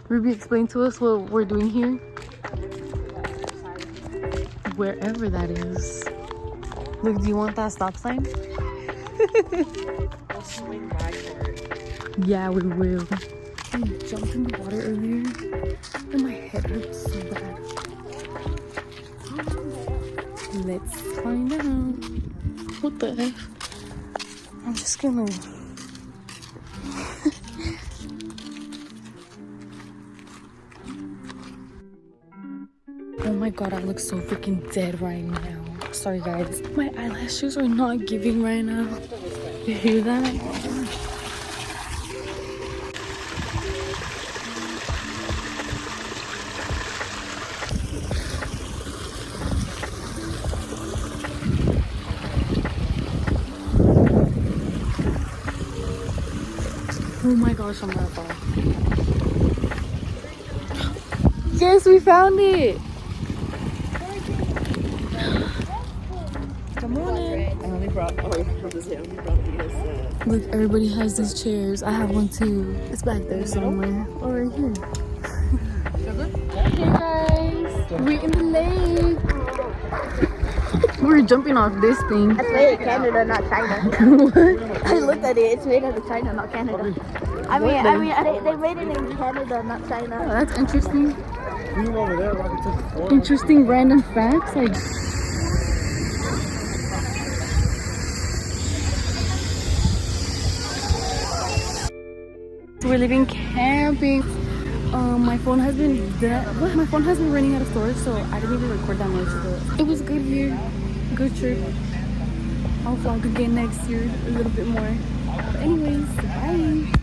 Ruby, explain to us what we're doing here. Wherever that is. Look, do you want that stop sign? We'll swing by for it. Yeah, we will. I jumped in the water earlier and my head hurts so bad. Let's find out. What the F? I'm just gonna... Oh my god, I look so freaking dead right now. Sorry guys, my eyelashes are not giving right now. You hear that? Oh my gosh, I'm gonna fall. Yes, we found it! Good morning. I only brought, oh, I brought this here. I only brought these. Look, everybody has these chairs. I have one too. It's back there somewhere. Or right here. Hey guys! We're in the lake! We're jumping off this thing. It's made in Canada, not China. What? I looked at it. It's made out of China, not Canada. I mean, they made it in Canada, not Oh, China. that's interesting. Interesting random facts. Like, we're leaving camping. My phone has been my phone has been running out of storage, so I didn't even record that much. But it was good here, good trip. I'll vlog again next year a little bit more. But anyways, bye.